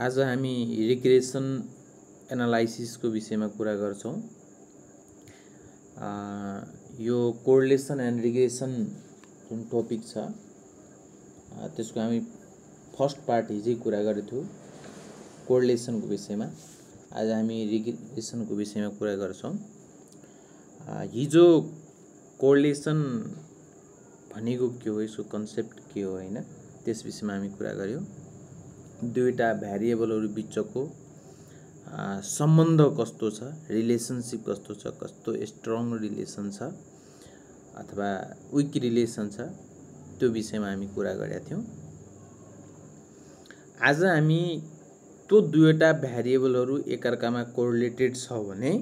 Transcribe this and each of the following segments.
आज हामी रिग्रेसन एनालाइसिसको विषयमा कुरा गर्छौं। यो कोरिलेसन एन्ड रिग्रेसन जुन टपिक छ त्यसको हामी फर्स्ट पार्ट हिजै कुरा गरेथ्यौं कोरिलेसनको विषयमा। आज हामी रिग्रेसनको विषयमा कुरा गर्छौं। हिजो कोरिलेसन भनेको के हो, यसको कन्सेप्ट के हो हैन, त्यस विषयमा हामी कुरा गर्यौं। दुईटा भ्यारिएबलहरु बीचको सम्बन्ध कस्तो छ, रिलेसनशिप कस्तो छ, कस्तो स्ट्रङ रिलेसन छ अथवा वीक रिलेसन छ, त्यो विषयमा हामी कुरा गरेका थियौं। आज हामी त्यो दुईटा भ्यारिएबलहरु एकअर्कामा कोरिलेटेड छ भने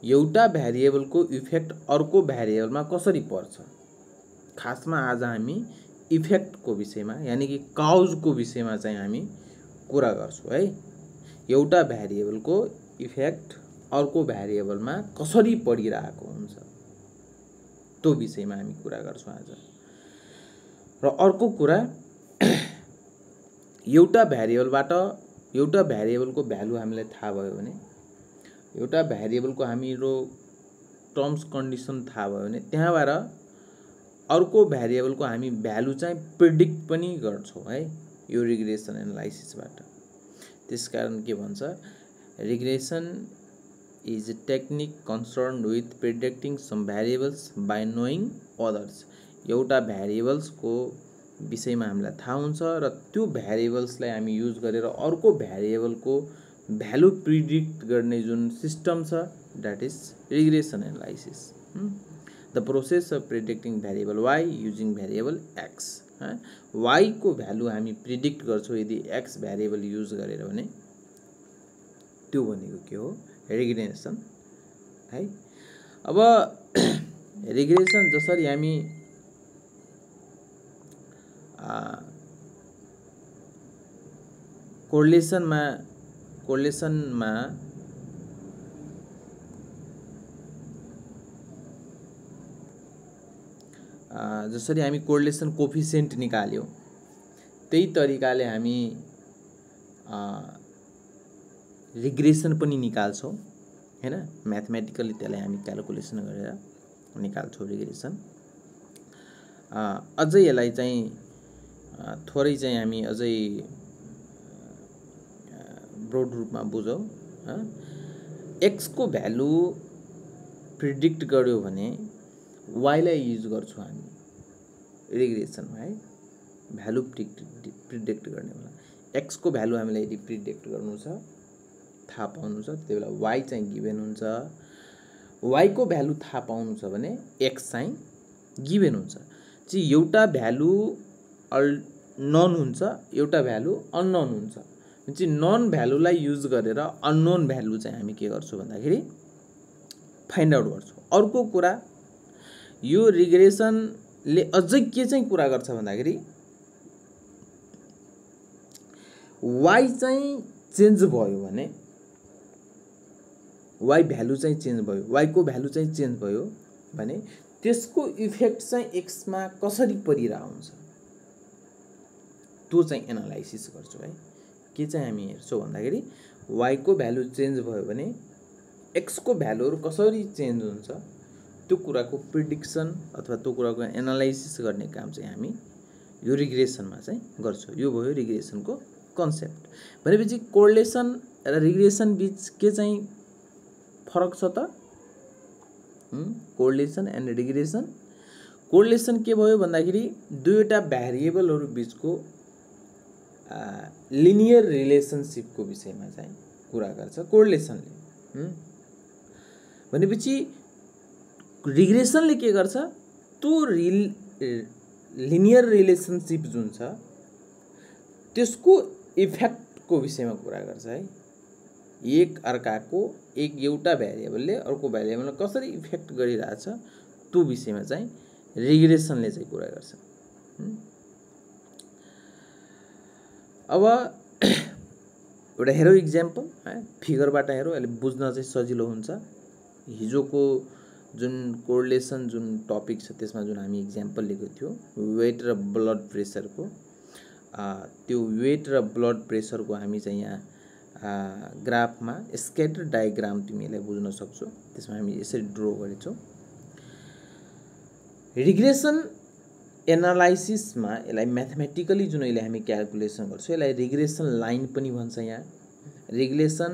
एउटा भ्यारिएबलको इफेक्ट अर्को भ्यारिएबलमा कसरी पर्छ, खासमा आज हामी इफेक्टको विषयमा यानी कि काउजको विषयमा चाहिँ हामी कुरा गर्छौं है। एउटा भ्यारिएबलको इफेक्ट अर्को भ्यारिएबलमा कसरी पडिरहेको हुन्छ त्यो विषयमा हामी कुरा गर्छौं आज। र अर्को कुरा, एउटा भ्यारिएबलबाट एउटा भ्यारिएबलको भ्यालु हामीलाई थाहा भयो भने, एउटा भ्यारिएबलको हाम्रो टर्म्स कन्डिसन थाहा भयो भने त्यहाँबाट अर्को भ्यारिएबलको हामी भ्यालु चाहिँ प्रेडिक्ट पनि गर्छौं है यो रिग्रेसन एनालाइसिसबाट। त्यसकारण के भन्छ, regression is a technique concerned with predicting some variables by knowing others. एउटा भ्यारिएबल्सको विषयमा हामीलाई थाहा हुन्छ र त्यो भ्यारिएबल्सलाई हामी युज गरेर अर्को भ्यारिएबलको भ्यालु प्रेडिक्ट गर्ने जुन सिस्टम छ, that is regression analysis. The process of predicting variable y using variable x। y को भ्यालु हामी प्रेडिक्ट गर्छौं यदि x भ्यारिएबल युज गरेर भने, त्यो भनेको के हो, रिग्रेसन है। अब रिग्रेसन जसरी हामी कोरिलेसनमा जसरी हामी कोरिलेसन कोफिसिएन्ट निकाल्यौं त्यही तरिकाले हामी रिग्रेसन पनि निकाल्छौं हैन। म्याथमेटिकली त्यसलाई हामी क्याल्कुलेसन गरेर निकाल्छौं रिग्रेसन। अझै यसलाई चाहिँ थोरै चाहिँ हामी अझै ब्रोड रूपमा बुझौं। x को भ्यालु प्रेडिक्ट गर्यो भने y लाई युज गर्छौं हामी रिग्रेसनमा है, भ्यालु प्रेडिक्ट गर्ने बेला। x को भ्यालु हामीलाई यदि प्रेडिक्ट गर्नु छ, थाहा पाउनु छ, त्यसबेला y चाहिँ गिभन हुन्छ। y को भ्यालु थाहा पाउनु छ भने x चाहिँ गिभन हुन्छ। चाहिँ एउटा भ्यालु नन हुन्छ, एउटा भ्यालु अननोन हुन्छ। चाहिँ नन भ्यालुलाई युज गरेर अननोन भ्यालु चाहिँ हामी के गर्छौं भन्दाखेरि फाइन्ड आउट गर्छौं। अर्को कुरा, यो रिग्रेसनले अझै के चाहिँ कुरा गर्छ भन्दाखेरि y चाहिँ चेन्ज भयो भने, y भ्यालु चाहिँ चेन्ज भयो, y को भ्यालु चाहिँ चेन्ज भयो भने त्यसको इफेक्ट चाहिँ x मा कसरी परिरहेको हुन्छ त्यो चाहिँ एनालाइसिस गर्छौं है। के चाहिँ हामी हेर्छौं भन्दाखेरि y को भ्यालु चेन्ज भयो भने x को भ्यालुहरु कसरी चेन्ज हुन्छ त्यो कुराको प्रेडिक्सन अथवा त्यो कुराको एनालाइसिस गर्ने काम चाहिँ हामी यो रिग्रेसनमा चाहिँ गर्छौं। यो भयो रिग्रेसनको कन्सेप्ट। भनेपछि कोरिलेसन र रिग्रेसन बीच के चाहिँ फरक छ त? Correlation and regression. कोरिलेसन के भयो भन्दाखेरि दुईटा भ्यारिएबलहरु बीचको लिनियर रिलेसनशिपको विषयमा चाहिँ कुरा गर्छ कोरिलेसनले। भनेपछि रिग्रेसनले के गर्छ, त्यो लिनियर रिलेसनशिप जुन छ त्यसको इफेक्टको विषयमा कुरा गर्छ है। एक अर्काको एउटा भ्यारिएबलले अर्को भ्यारिएबलमा कसरी इफेक्ट गरिरहेछ त्यो विषयमा चाहिँ रिग्रेसनले चाहिँ कुरा गर्छ। अब एउटा हेरौँ इक्जाम्पल है, फिगरबाट हेरौँ, अहिले बुझ्न चाहिँ सजिलो हुन्छ। हिजोको जुन कोरिलेसन जुन टपिक छ त्यसमा जुन हामी इक्जाम्पल लिएको थियो वेट र ब्लड प्रेसरको, त्यो वेट र ब्लड प्रेसरको हामी चाहिँ यहाँ ग्राफमा स्क्याटर डायग्राम तिमीले बुझ्न सक्छौ। त्यसमा हामी यसरी ड्रा गरेछौँ। रिग्रेसन एनालाइसिसमा यसलाई म्याथमेटिकली जुन अहिले हामी क्याल्कुलेसन गर्छौँ यसलाई रिग्रेसन लाइन पनि भन्छ। यहाँ रिग्रेसन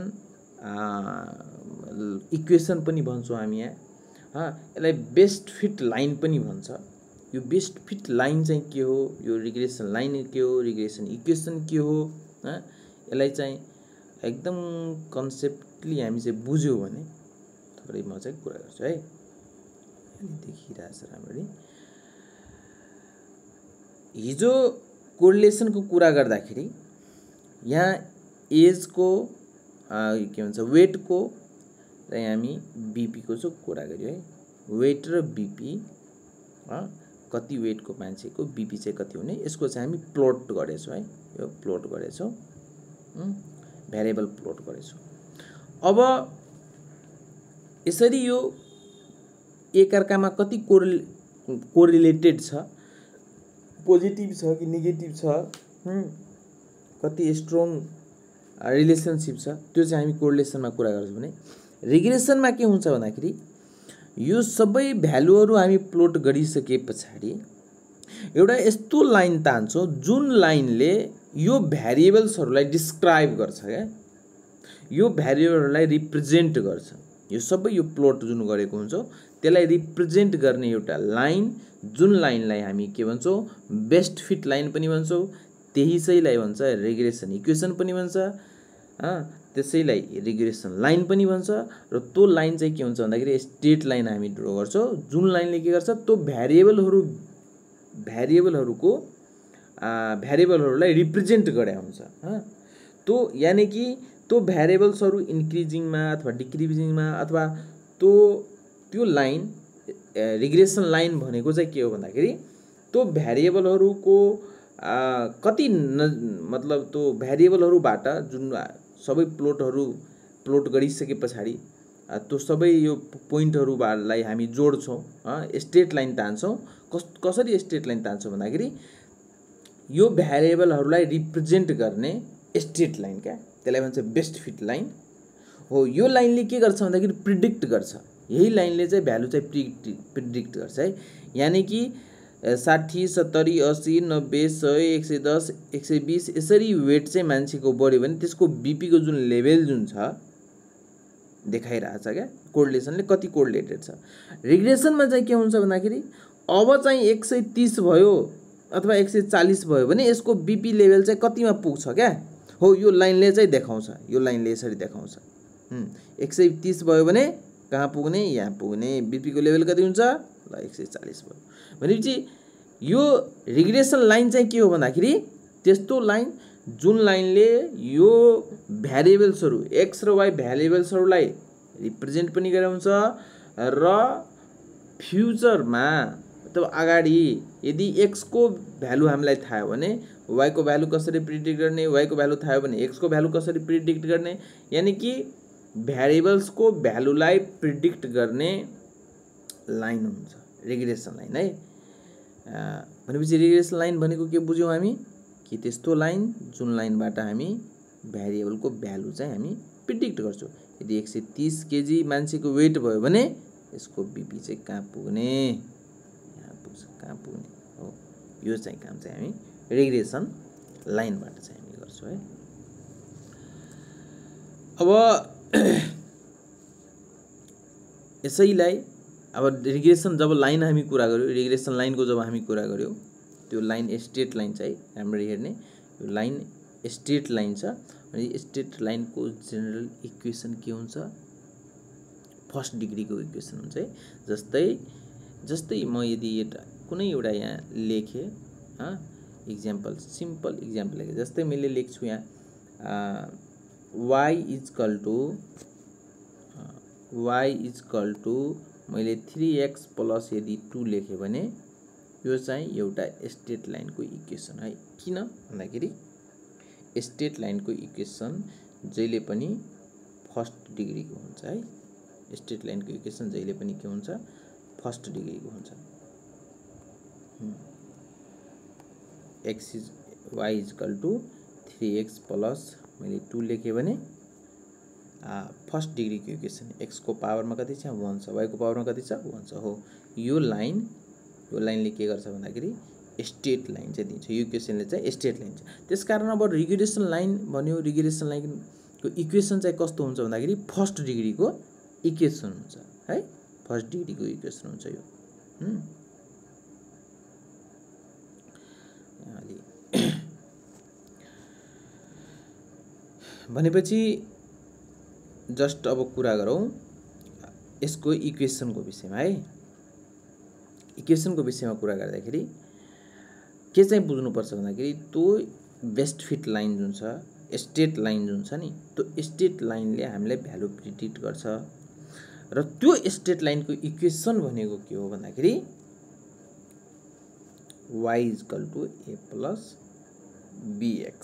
इक्वेसन पनि भन्छौँ हामी यहाँ। यसलाई बेस्ट फिट लाइन पनि भन्छ। यो बेस्ट फिट लाइन चाहिँ के हो, यो रिग्रेसन लाइन के हो, रिग्रेसन इक्वेसन के हो, यसलाई चाहिँ एकदम कन्सेप्टली हामी चाहिँ बुझ्यौँ भने थोरै म चाहिँ कुरा गर्छु है। देखिरहेछ राम्ररी। हिजो कोरिलेसनको कुरा गर्दाखेरि यहाँ एजको के भन्छ वेटको र हामी बीपीको चाहिँ कुरा गर्यो है। वेट र बीपी कति वेटको मान्छेको बीपी चाहिँ कति हुने, यसको चाहिँ हामी प्लट गरेछौँ है। यो प्लट गरेछौँ, भेरिएबल प्लट गरेछौँ। अब यसरी यो एकअर्कामा कति कोरिलेटेड छ, पोजिटिभ छ कि नेगेटिभ छ, कति स्ट्रङ रिलेसनसिप छ, त्यो चाहिँ हामी कोरिलेसनमा कुरा गर्छौँ भने रिग्रेसनमा के हुन्छ भन्दाखेरि यो सबै भ्यालुहरू हामी प्लट गरिसके पछाडि एउटा यस्तो लाइन तान्छौँ जुन लाइनले यो भ्यारिएबल्सहरूलाई डिस्क्राइब गर्छ क्या, यो भ्यारिएबलहरूलाई रिप्रेजेन्ट गर्छ। यो सबै यो प्लट जुन गरेको हुन्छ त्यसलाई रिप्रेजेन्ट गर्ने एउटा लाइन, जुन लाइनलाई हामी के भन्छौँ बेस्ट फिट लाइन पनि भन्छौँ, त्यही चाहिँलाई भन्छ रिग्रेसन इक्वेसन पनि भन्छ, त्यसैलाई रिग्रेसन लाइन पनि भन्छ। र त्यो लाइन चाहिँ के हुन्छ भन्दाखेरि स्ट्रेट लाइन हामी ड्र गर्छौँ जुन लाइनले के गर्छ त्यो भ्यारिएबलहरूलाई रिप्रेजेन्ट गरे हुन्छ। त्यो यानी कि त्यो भ्यारिएबल्सहरू इन्क्रिजिङमा अथवा डिक्रिजिङमा अथवा त्यो लाइन रिग्रेसन लाइन भनेको चाहिँ के हो भन्दाखेरि त्यो भ्यारिएबलहरूको कति मतलब त्यो भ्यारिएबलहरूबाट जुन सबै प्लट गरिसके पछाडि त्यो सबै यो पोइन्टहरूलाई हामी जोड्छौँ, स्ट्रेट लाइन तान्छौँ। कसरी स्ट्रेट लाइन तान्छौँ भन्दाखेरि यो भ्यारिएबलहरूलाई रिप्रेजेन्ट गर्ने स्ट्रेट लाइन क्या, त्यसलाई भन्छ बेस्ट फिट लाइन हो। यो लाइनले के गर्छ भन्दाखेरि प्रिडिक्ट गर्छ, यही लाइनले चाहिँ भ्यालु चाहिँ प्रिडिक्ट गर्छ है। यानी कि 60, 70, 80, 90, 100, 110, 120 यसरी वेट चाहिँ मान्छेको बढ्यो भने त्यसको बीपीको जुन लेभल जुन छ देखाइरहेछ क्या, कोरिलेसनले कति कोरिलेटेड छ। रिग्रेसनमा चाहिँ के हुन्छ भन्दाखेरि अब चाहिँ 130 भयो अथवा 140 भयो भने यसको बीपी लेभल चाहिँ कतिमा पुग्छ क्या हो, यो लाइनले चाहिँ देखाउँछ। यो लाइनले यसरी देखाउँछ 130 भयो भने कहाँ पुग्ने, यहाँ पुग्ने, बीपीको लेभल कति हुन्छ ल 140 भयो भनेपछि यो रिग्रेसन लाइन चाहिँ के हो भन्दाखेरि त्यस्तो लाइन जुन लाइनले यो भ्यारिएबल्सहरू एक्स र वाई भ्यारिएबल्सहरूलाई रिप्रेजेन्ट पनि गराउँछ र फ्युचरमा अथवा अगाडि यदि एक्स को भ्यालु हामीलाई थाहा भने वाई को भ्यालु कसरी प्रिडिक्ट गर्ने, वाई को भ्यालु थाहा भने एक्स को भ्यालु कसरी प्रिडिक्ट गर्ने, यानी कि भ्यारिएबल्स को भ्यालुलाई प्रिडिक्ट गर्ने लाइन हुन्छ रिग्रेसन लाइन है। भनेपछि रिग्रेसन लाइन भनेको के बुझ्यौँ हामी कि त्यस्तो लाइन जुन लाइनबाट हामी भ्यारिएबलको भ्यालु चाहिँ हामी प्रिडिक्ट गर्छौँ। यदि 130 केजी मान्छेको वेट भयो भने यसको बीपी चाहिँ कहाँ पुग्ने, यहाँ पुग्छ, कहाँ पुग्ने हो, यो चाहिँ काम चाहिँ हामी रिग्रेसन लाइनबाट चाहिँ हामी गर्छौँ है। अब यसैलाई अब रिग्रेसन जब लाइन हामी कुरा गर्यो, रिग्रेसन लाइनको जब हामी कुरा गर्यो, त्यो लाइन स्ट्रेट लाइन चाहिँ राम्ररी हेर्ने, यो लाइन स्ट्रेट लाइन छ भने स्ट्रेट लाइनको जेनरल इक्वेसन के हुन्छ, फर्स्ट डिग्रीको इक्वेसन हुन्छ है। जस्तै म यदि कुनै एउटा यहाँ लेखेँ इक्जाम्पल, सिम्पल इक्जाम्पल लेखेँ, जस्तै मैले लेख्छु यहाँ y इक्वल टु मैले 3x प्लस यदि 2 लेखेँ भने यो चाहिँ एउटा स्ट्रेट लाइनको इक्वेसन है। किन भन्दाखेरि स्ट्रेट लाइनको इक्वेसन जहिले पनि फर्स्ट डिग्रीको हुन्छ है। स्ट्रेट लाइनको इक्वेसन जहिले पनि के हुन्छ, फर्स्ट डिग्रीको हुन्छ। y equal two 3x plus मैले 2 लेखेँ भने फर्स्ट डिग्रीको इक्वेसन x को पावरमा कति छ 1 छ, y को पावरमा कति छ 1 छ हो। यो लाइनले के गर्छ भन्दाखेरि स्ट्रेट लाइन चाहिँ दिन्छ। यो इक्वेसनले चाहिँ स्ट्रेट लाइन छ। त्यसकारण अब रिग्रेसन लाइन भन्यो, रिग्रेसन लाइनको इक्वेसन चाहिँ कस्तो हुन्छ भन्दाखेरि फर्स्ट डिग्रीको इक्वेसन हुन्छ है, फर्स्ट डिग्रीको इक्वेसन हुन्छ यो। भनेपछि जस्ट अब कुरा गरौँ यसको इक्वेसनको विषयमा है। इक्वेसनको विषयमा कुरा गर्दाखेरि के चाहिँ बुझ्नुपर्छ भन्दाखेरि त्यो बेस्ट फिट लाइन जुन छ, स्ट्रेट लाइन जुन छ नि, त्यो स्ट्रेट लाइनले हामीलाई भ्यालु प्रिडिक्ट गर्छ र त्यो स्ट्रेट लाइनको इक्वेसन भनेको के हो भन्दाखेरि y equal to a plus bx।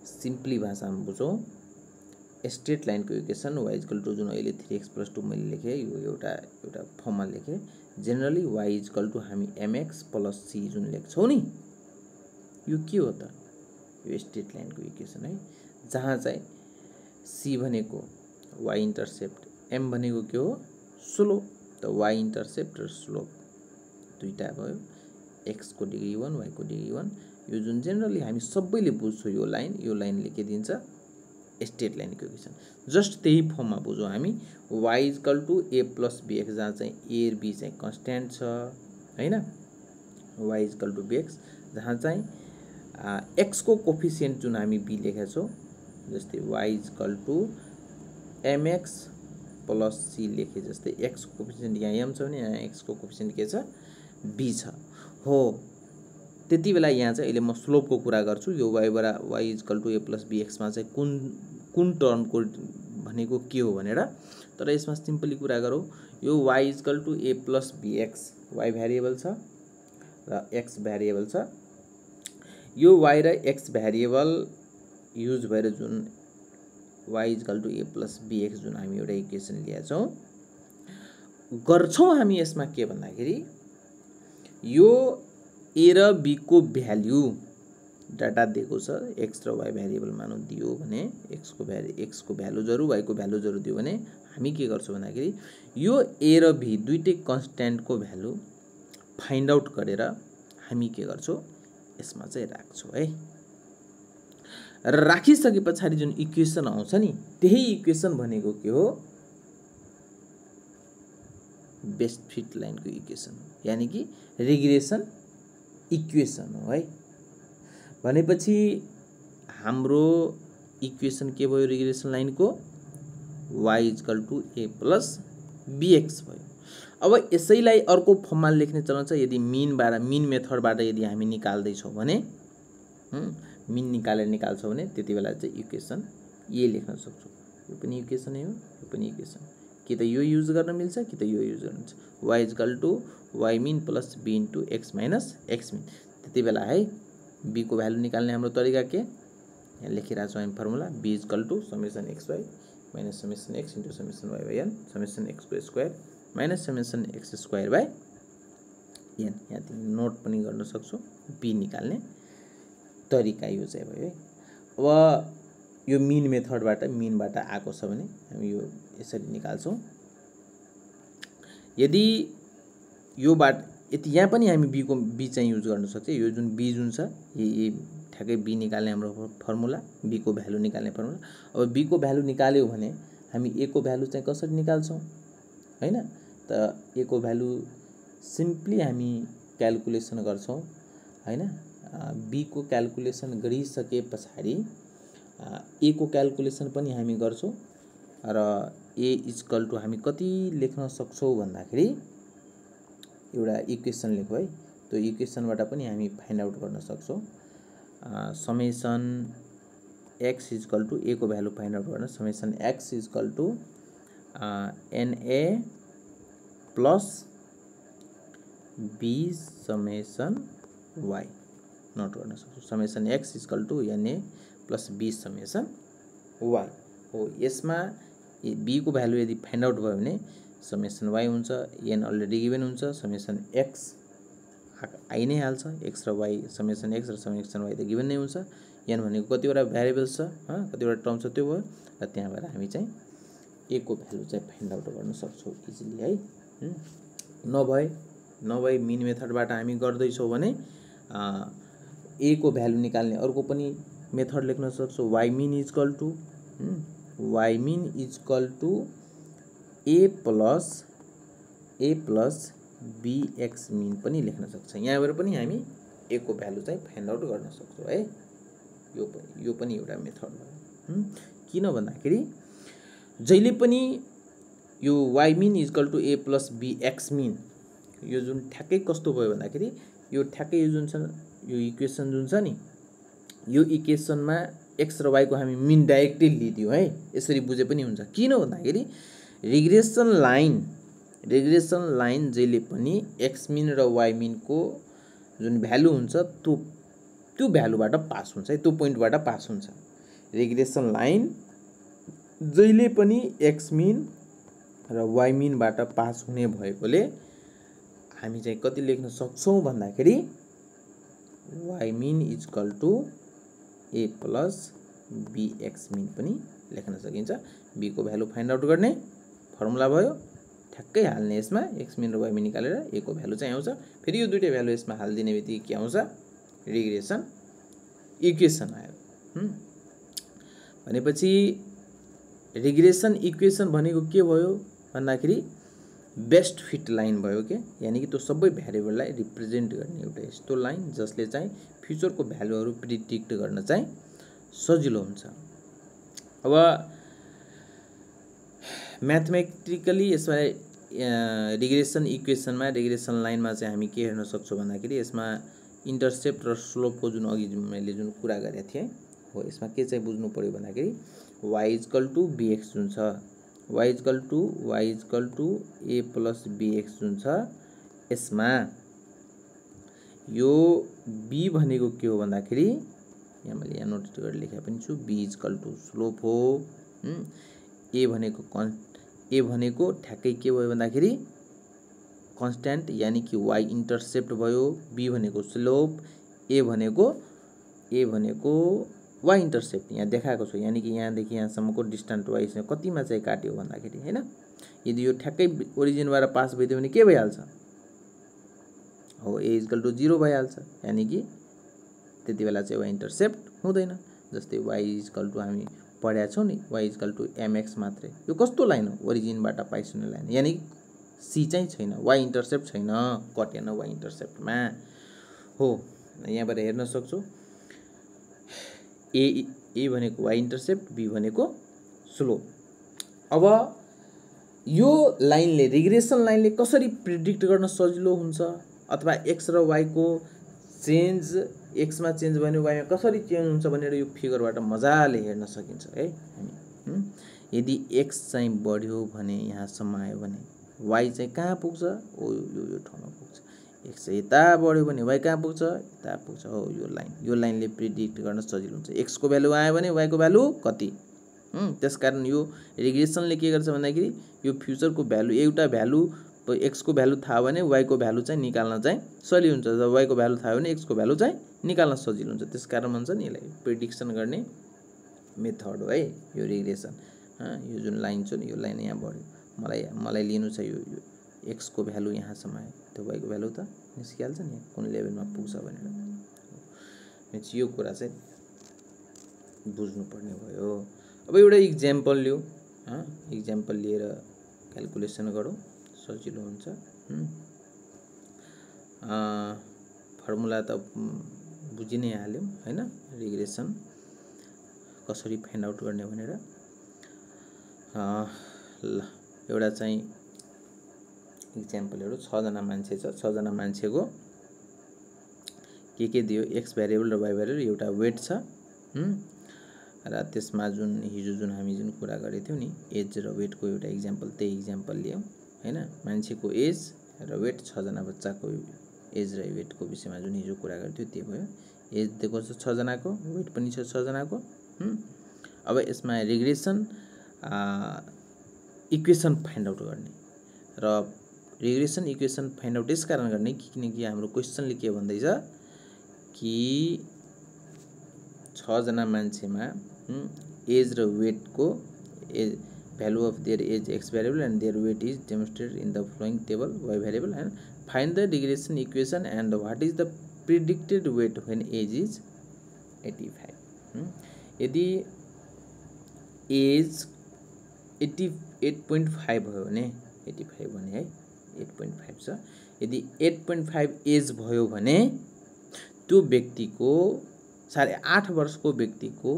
Simply भाषामा बुझौँ, स्ट्रेट लाइनको इक्वेसन y इक्वल टू जुन अहिले 3x प्लस 2 मैले लेखेँ, यो एउटा फर्ममा लेखेँ। जेनरली y इक्वल टू हामी mx प्लस c जुन लेख्छौँ नि, यो के हो त? यो स्ट्रेट लाइनको इक्वेसन है, जहाँ चाहिँ c भनेको y इन्टरसेप्ट, m भनेको के हो स्लोप, त y इन्टरसेप्ट र स्लोप दुईटा भयो, x को डिग्री 1 y को डिग्री 1। यो जुन जेनरली हामी सबैले बुझ्छौँ यो लाइनले के दिन्छ स्ट्रेट लाइनको इक्वेसन। जस्ट त्यही फर्ममा बुझौँ हामी, y equal to a plus bx, जहाँ चाहिँ a र b चाहिँ कन्स्ट्यान्ट छ हैन, y इक्वल टू bx, जहाँ चाहिँ x को कोफिसिएन्ट जुन हामी b लेखेका छौँ, जस्तै y equal to mx plus c लेखे जस्तै x को कोफिसिएन्ट यहाँ m छ भने यहाँ x को कोफिसिएन्ट के छ b छ हो। त्यति बेला यहाँ चाहिँ अहिले म स्लोपको कुरा गर्छु। यो y equal to a plus bx मा चाहिँ कुन टर्मको भनेको के हो भनेर। तर यसमा सिम्पली कुरा गरौँ, यो y equal to a plus bx y variable छ र x भ्यारिएबल छ। यो y र x भ्यारिएबल युज भएर जुन y equal to a plus bx जुन हामी एउटा इक्वेसन लिएका छौँ, गर्छौँ हामी यसमा के भन्दाखेरि यो a र b को भ्याल्यु डाटा दिएको छ, x र y भ्यारिएबल मानौ दियो भने x को भ्यालु जरु y को भ्यालु जरु दियो भने हामी के गर्छौँ भन्दाखेरि यो a र b दुईटै कन्स्ट्यान्टको भ्यालु फाइन्ड आउट गरेर हामी के गर्छौँ यसमा चाहिँ राख्छौँ है। र राखिसके पछाडि जुन इक्वेसन आउँछ नि, त्यही इक्वेसन भनेको के हो बेस्ट फिट लाइनको इक्वेसन, यानी कि रिग्रेसन इक्वेसन हो है। भनेपछि हाम्रो इक्वेसन के भयो रिग्रेसन लाइनको y equal to a plus bx भयो। अब यसैलाई अर्को फर्ममा लेख्ने चलन छ। यदि मिन मेथडबाट यदि हामी निकाल्दैछौँ भने मिन निकाल्छौँ भने त्यति बेला चाहिँ इक्वेसन ए लेख्न सक्छौँ। यो पनि इक्वेसन हो, यो पनि इक्वेसन। कि त यो युज गर्न मिल्छ कि त यो युज गर्न मिल्छ। y equal to y mean plus b into x minus x mean. त्यति बेला है b को भ्यालु निकाल्ने हाम्रो तरिका के, यहाँ लेखिरहेको छौँ हामी formula b equal to summation xy minus summation x into summation y by n summation x को square minus summation x square by n। यहाँ तिमी नोट पनि गर्न सक्छौ b निकाल्ने तरिका यो चाहिँ भयो है। अब यो मिनबाट आएको छ भने हामी यो यसरी निकाल्छौँ। यदि यति यहाँ पनि हामी b चाहिँ युज गर्न सक्छ। यो जुन b जुन छ यही ठ्याक्कै b निकाल्ने हाम्रो फर्मुला, b को भ्यालु निकाल्ने फर्मुला। अब b को भ्यालु निकाल्यो भने हामी a को भ्यालु चाहिँ कसरी निकाल्छौँ हैन त। a को भ्यालु सिम्पली हामी क्याल्कुलेसन गर्छौँ हैन। b को क्याल्कुलेसन गरिसके पछाडि a को क्याल्कुलेसन पनि हामी गर्छौँ र a इक्वल टू हामी कति लेख्न सक्छौँ भन्दाखेरि एउटा इक्वेसन लेखौँ है। त्यो इक्वेसनबाट पनि हामी फाइन्ड आउट गर्न सक्छौँ। Summation x equal to a को भ्यालु फाइन्ड आउट गर्न summation x equal to na plus b summation y note गर्न सक्छौँ। Summation x equal to na plus b summation y हो। यसमा b को भ्यालु यदि फाइन्ड आउट भयो भने समेसन y हुन्छ, n अलरेडी गिभन हुन्छ, समेसन x आइ नै हाल्छ। एक्स र वाई समेसन एक्स र समेसन वाई त गिभन नै हुन्छ। एन भनेको कतिवटा भ्यारिएबल्स छ, कतिवटा टर्म छ त्यो भयो। र त्यहाँबाट हामी चाहिँ ए को भ्यालु चाहिँ फाइन्ड आउट गर्न सक्छौँ इजिली है। नभए मिन मेथडबाट हामी गर्दैछौँ भने ए को भ्यालु निकाल्ने अर्को पनि मेथड लेख्न सक्छौँ। Y mean equal to A plus B X mean पनि लेख्न सक्छ। यहाँबाट पनि हामी ए को भ्यालु चाहिँ फाइन्ड आउट गर्न सक्छौँ है। यो पनि एउटा मेथड हो। किन भन्दाखेरि जहिले पनि यो Y mean equal to A plus B X mean यो जुन ठ्याक्कै कस्तो भयो भन्दाखेरि यो ठ्याक्कै यो जुन छ यो इक्वेसन जुन छ नि, यो इक्वेसनमा एक्स र वाई को हामी मिन डाइरेक्टली लिदियौँ है। यसरी बुझे पनि हुन्छ। किन भन्दाखेरि रिग्रेसन लाइन जहिले पनि एक्स मिन र वाई मिन को जुन भ्यालु हुन्छ त्यो भ्यालुबाट पास हुन्छ है, त्यो पोइन्टबाट पास हुन्छ। रिग्रेसन लाइन जहिले पनि एक्स मिन र वाई मिनबाट पास हुने भएकोले हामी चाहिँ कति लेख्न सक्छौँ भन्दाखेरि Y mean equal to A plus B X mean पनि लेख्न सकिन्छ। बी को भ्यालु फाइन्ड आउट गर्ने फर्मुला भयो, ठ्याक्कै हाल्ने यसमा एक्स मिन र वाई मिन निकालेर ए को भ्यालु चाहिँ आउँछ। फेरि यो दुईटै भ्यालु यसमा हालिदिने बित्तिकै के आउँछ, रिग्रेसन इक्वेसन आयो। भनेपछि रिग्रेसन इक्वेसन भनेको के भयो भन्दाखेरि बेस्ट फिट लाइन भयो के, यानि कि त्यो सबै भ्यारिएबललाई रिप्रेजेन्ट गर्ने एउटा यस्तो लाइन जसले चाहिँ फ्युचरको भ्यालुहरू प्रिडिक्ट गर्न चाहिँ सजिलो हुन्छ। अब म्याथमेटिकली यसलाई रिग्रेसन इक्वेसनमा रिग्रेसन लाइनमा चाहिँ हामी के हेर्न सक्छौँ भन्दाखेरि यसमा इन्टरसेप्ट र स्लोपको जुन अघि मैले जुन कुरा गरेको थिएँ हो, यसमा के चाहिँ बुझ्नु पर्यो भन्दाखेरि वाई इजकल टु बिएक्स जुन छ, Y equal to A plus B X जुन छ, यसमा यो बी भनेको के हो भन्दाखेरि यहाँ मैले यहाँ नोट गरेर लेखेको पनि छु, बी इजकल टु स्लोप हो। ए भनेको ठ्याक्कै के भयो भन्दाखेरि कन्स्ट्यान्ट यानि कि वाई इन्टरसेप्ट भयो। बी भनेको स्लोप, ए भनेको वाई इन्टरसेप्ट यहाँ देखाएको छ, यानि कि यहाँदेखि यहाँसम्मको डिस्टेन्स वाई कतिमा चाहिँ काट्यो भन्दाखेरि हैन। यदि यो ठ्याक्कै ओरिजिनबाट पास भइदियो भने के भइहाल्छ हो, ए इजकल टु 0 भइहाल्छ, यानि कि त्यति बेला चाहिँ वाई इन्टरसेप्ट हुँदैन। जस्तै वाई इजकल टु हामी पढेका छौँ नि, वाई इजकल टु एमएक्स मात्रै। यो कस्तो लाइन हो, ओरिजिनबाट पास हुने लाइन, यानि सी चाहिँ छैन, वाई इन्टरसेप्ट छैन, कटेन वाई इन्टरसेप्टमा हो। यहाँबाट हेर्न सक्छौँ ए भनेको वाई इन्टरसेप्ट, बी भनेको स्लोप। अब यो लाइनले रिग्रेसन लाइनले कसरी प्रिडिक्ट गर्न सजिलो हुन्छ अथवा एक्स र वाई को चेन्ज एक्समा चेन्ज भयो भने वाईमा कसरी चेन्ज हुन्छ भनेर यो फिगरबाट मजाले हेर्न सकिन्छ है हामी। यदि एक्स चाहिँ बढ्यो भने यहाँसम्म आयो भने वाई चाहिँ कहाँ पुग्छ, ओ यो ठाउँमा पुग्छ। एक्स चाहिँ यता बढ्यो भने वाई कहाँ पुग्छ, यता पुग्छ हो। यो लाइनले प्रिडिक्ट गर्न सजिलो हुन्छ। एक्स को भ्यालु आयो भने वाई को भ्यालु कति। त्यसकारण यो रिग्रेसनले के गर्छ भन्दाखेरि यो फ्युचरको भ्यालु एउटा भ्यालु एक्स को भ्यालु थाहा भने वाई को भ्यालु चाहिँ निकाल्न चाहिँ सजिलो हुन्छ। जब वाई को भ्यालु थाहा भने एक्स को भ्यालु चाहिँ निकाल्न सजिलो हुन्छ। त्यसकारण भन्छ नि यसलाई प्रिडिक्सन गर्ने मेथड हो है यो रिग्रेसन। यो जुन लाइन छ नि, यो लाइन यहाँ बढ्यो, मलाई लिनु छ यो एक्स को भ्यालु यहाँसम्म आयो, त्यो वाई को भ्यालु त निस्किहाल्छ नि कुन लेभलमा पुग्छ भनेर। यो कुरा चाहिँ बुझ्नुपर्ने भयो। अब एउटा इक्जाम्पल लियो, इक्जाम्पल लिएर क्यालकुलेसन गरौँ, सजिलो हुन्छ। फर्मुला त बुझि नै हाल्यौँ हैन, रिग्रेसन कसरी फाइन्ड आउट गर्ने भनेर। ल एउटा चाहिँ इक्जाम्पलहरू 6 जना मान्छे छ, 6 जना मान्छेको के दियो, एक्स भ्यारिएबल र वाई भ्यारिएबल, एउटा वेट छ र त्यसमा जुन हिजो जुन हामी जुन कुरा गरेको थियौँ नि एज र वेटको एउटा इक्जाम्पल, त्यही इक्जाम्पल लियौँ हैन। मान्छेको एज र वेट, 6 जना बच्चाको एज र वेटको विषयमा जुन हिजो कुरा गरेको थियो त्यो भयो। एज दिएको छ 6 जनाको, वेट पनि छ 6 जनाको। अब यसमा रिग्रेसन इक्वेसन फाइन्ड आउट गर्ने र रिग्रेसन इक्वेसन फाइन्ड आउट यस कारण गर्ने किनकि हाम्रो क्वेसनले के भन्दैछ कि 6 जना मान्छेमा एज र वेटको value of their age X variable and their weight is demonstrated in the following table Y variable and find the regression equation and what is the predicted weight when age is 85। यदि as 8.5 भयो भने 85 भने है 8.5 छ, यदि 8.5 as भयो भने त्यो व्यक्तिको 8.5 वर्षको व्यक्तिको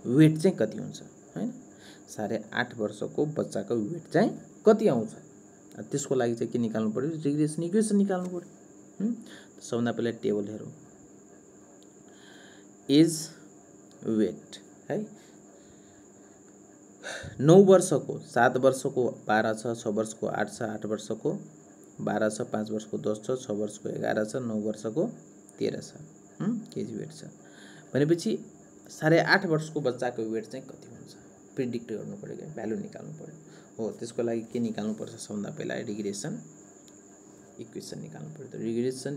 वेट चाहिँ कति हुन्छ हैन। 8.5 वर्षको बच्चाको वेट चाहिँ कति आउँछ, त्यसको लागि चाहिँ के निकाल्नु पर्यो, रिग्रेसन इक्वेसन निकाल्नु पर्यो। सबभन्दा पहिला टेबल हेरौँ, एज वेट है 9 वर्षको 7 वर्षको 12 छ, 6 वर्षको 8 छ, 8 वर्षको 12 छ, 5 वर्षको 10 छ, 6 वर्षको 11 छ, 9 वर्षको 13 छ केजी वेट छ भनेपछि 8.5 वर्षको बच्चाको वेट चाहिँ कति हुन्छ प्रिडिक्ट गर्नु पर्यो, के भ्यालु निकाल्नु पर्यो। हो त्यसको लागि के निकाल्नु पर्छ, सबभन्दा पहिला रिग्रेसन इक्वेसन निकाल्नु पर्यो। त रिग्रेसन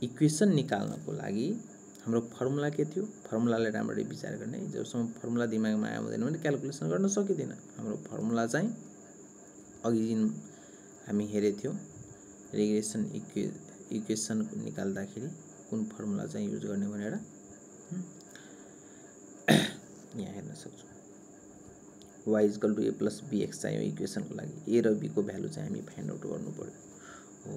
इक्वेसन निकाल्नको लागि हाम्रो फर्मुला के थियो, फर्मुलालाई राम्ररी विचार गर्ने। जबसम्म फर्मुला दिमागमा आउँदैन भने क्याल्कुलेसन गर्न सकिँदैन। हाम्रो फर्मुला चाहिँ अघि जुन हामी हेरेको थियौँ रिग्रेसन इक्वेसन निकाल्दाखेरि कुन फर्मुला चाहिँ युज गर्ने भनेर यहाँ हेर्न सक्छौँ। y = a + bx चाहियो इक्वेसनको लागि। a र b को भ्यालु चाहिँ हामी फाइन्ड आउट गर्नु पर्यो। हो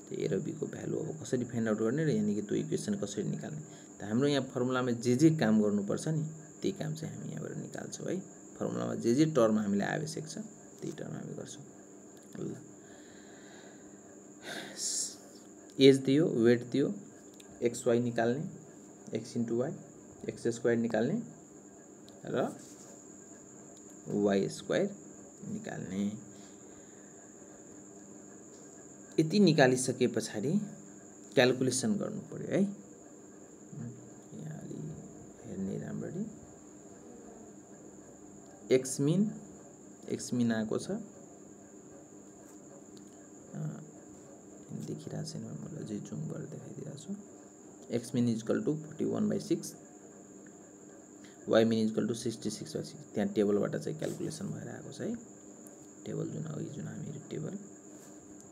त्यो a र b को भ्यालु अब कसरी फाइन्ड आउट गर्ने र यानी कि त्यो इक्वेसन कसरी निकाल्ने, त हाम्रो यहाँ फर्मुलामा जे काम गर्नुपर्छ नि त्यही काम चाहिँ हामी यहाँबाट निकाल्छौँ है। फर्मुलामा जे टर्म हामीलाई आवश्यक छ त्यही टर्म हामी गर्छौँ। ल एज दियो, वेट दियो, एक्स वाई निकाल्ने, X into Y, X square निकाल्ने र वाई स्क्वायर निकाल्ने। यति निकालिसके पछाडि क्याल्कुलेसन गर्नु पर्यो है। यहाँ अलि हेर्ने राम्ररी, एक्स मिन आएको छ, देखिरहेको छैन मलाई, अझै जुम गरेर देखाइदिरहेको छु। X mean = 41/6, Y mean = 66/6। त्यहाँ टेबलबाट चाहिँ क्याल्कुलेसन भएर आएको छ है। टेबल जुन अघि जुन हामी टेबल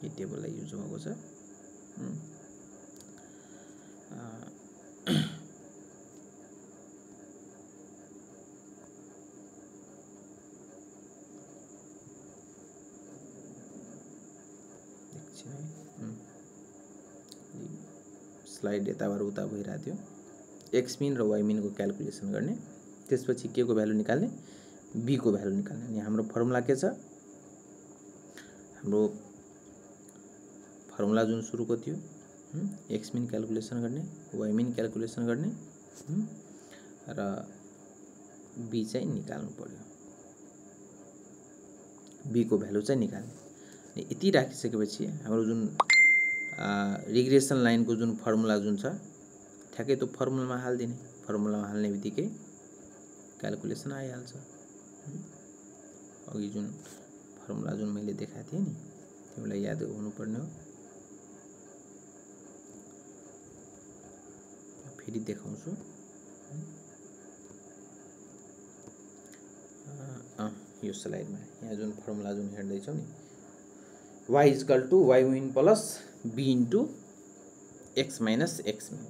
यो टेबललाई युज भएको छ। स्लाइड यताबाट उता भइरहेको थियो। एक्स मिन र वाई मिनको क्याल्कुलेसन गर्ने, त्यसपछि के को भ्यालु निकाल्ने, बी को भ्यालु निकाल्ने। अनि हाम्रो फर्मुला के छ, हाम्रो फर्मुला जुन सुरुको थियो एक्स मिन क्याल्कुलेसन गर्ने, वाई मिन क्याल्कुलेसन गर्ने र बी चाहिँ निकाल्नु पर्यो, बी को भ्यालु चाहिँ निकाल्ने। अनि यति राखिसकेपछि हाम्रो जुन रिग्रेसन लाइनको जुन फर्मुला जुन छ ठ्याक्कै त्यो फर्मुलामा हाल्दिने। फर्मुलामा हाल्ने बित्तिकै क्याल्कुलेसन आइहाल्छ। अघि जुन फर्मुला जुन मैले देखाएको थिएँ नि त्यसलाई याद हुनुपर्ने हो। फेरि देखाउँछु। यो स्लाइडमा यहाँ जुन फर्मुला जुन हेर्दैछौँ नि, y = y min + b * x - x min।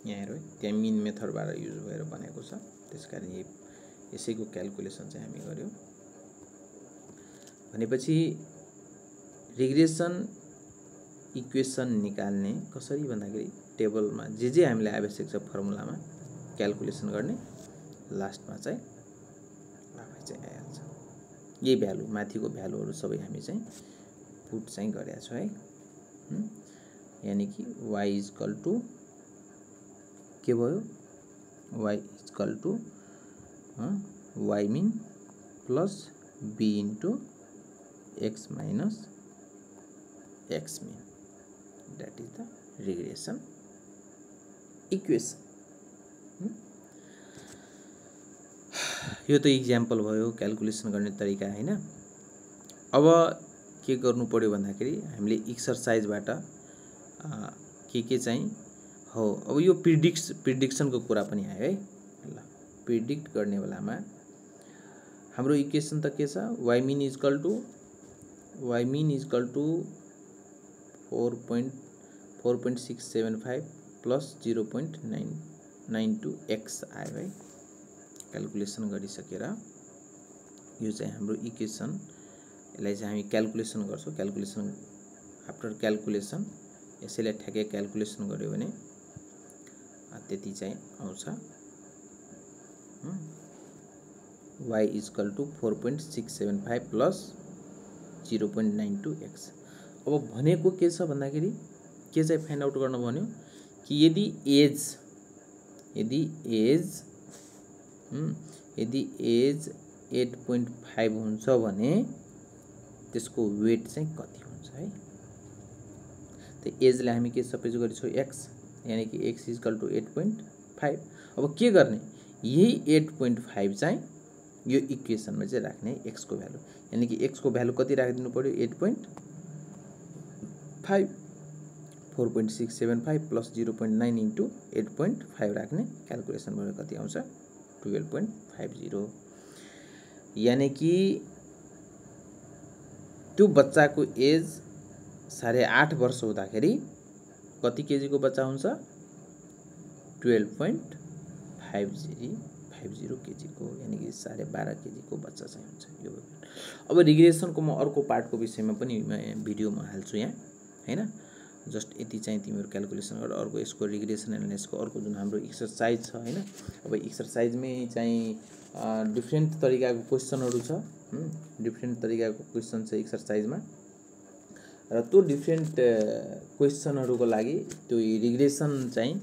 यहाँ हेरौँ, त्यहाँ मिन मेथडबाट युज भएर बनेको छ, त्यसकारण यसैको क्याल्कुलेसन चाहिँ हामी गर्यौँ। भनेपछि रिग्रेसन इक्वेसन निकाल्ने कसरी भन्दाखेरि टेबलमा जे हामीलाई आवश्यक छ फर्मुलामा क्याल्कुलेसन गर्ने, लास्टमा चाहिँ आफै चाहिँ आइहाल्छ। यही भ्यालु माथिको भ्यालुहरू सबै हामी चाहिँ पुट चाहिँ गरेका छौँ है। यानी कि y = के भयो, y = y min + b * x - x min, that is the regression equation। यो त इक्जाम्पल भयो क्याल्कुलेसन गर्ने तरिका हैन। अब के गर्नु पर्यो भन्दाखेरि हामीले एक्सरसाइजबाट के चाहिँ हो। अब यो प्रिडिक्सनको कुरा पनि आयो है। ल प्रिडिक्ट गर्ने बेलामा हाम्रो इक्वेसन त के छ, y min = 4.675 प्लस 0.992x आयो है। क्याल्कुलेसन गरिसकेर यो चाहिँ हाम्रो इक्वेसन, यसलाई चाहिँ हामी क्याल्कुलेसन गर्छौँ। क्याल्कुलेसन आफ्टर क्याल्कुलेसन यसैलाई ठ्याक्कै क्याल्कुलेसन गर्यो भने त्यति चाहिँ आउँछ। y = 4.675 plus 0.92x। अब भनेको के छ भन्दाखेरि के चाहिँ फाइन्ड आउट गर्न भन्यो कि यदि एज 8.5 हुन्छ भने त्यसको वेट चाहिँ कति हुन्छ है। त्यो एजलाई हामी के सपोज गरिछौँ x, यानी कि x = 8.5। अब के गर्ने, यही 8.5 चाहिँ यो इक्वेसनमा चाहिँ राख्ने x को भ्यालु, यानी कि x को भ्यालु कति राखिदिनु पर्यो 8.5, 4.675 प्लस 0.9 इन्टु 8.5 राख्ने। क्याल्कुलेसन भयो कति आउँछ 12.50। यानी कि त्यो बच्चाको एज 8.5 वर्ष हुँदाखेरि कति केजी को बच्चा हुन्छ 12.50 केजी को, यानी कि 12.5 केजी को बच्चा चाहिँ हुन्छ यो। अब रिग्रेसनको म अर्को पार्टको विषयमा पनि भिडियो म हाल्छु यहाँ हैन। जस्ट यति चाहिँ तिमीहरु क्याल्कुलेसन गर। अर्को यसको रिग्रेसन एनालाइसिसको अर्को जुन हाम्रो एक्सरसाइज छ हैन। अब एक्सरसाइजमै चाहिँ डिफ्रेन्ट तरिकाको क्वेशनहरु छ, डिफ्रेन्ट तरिकाको क्वेशन छ एक्सरसाइजमा, र त्यो डिफ्रेन्ट क्वेशनहरुको लागि त्यो रिग्रेसन चाहिँ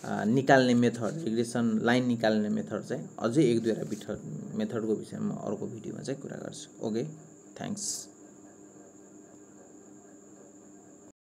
निकाल्ने मेथड, रिग्रेसन लाइन निकाल्ने मेथड चाहिँ अझै 1-2 मेथडको विषयमा अर्को भिडियोमा चाहिँ कुरा गर्छु। Okay, thanks.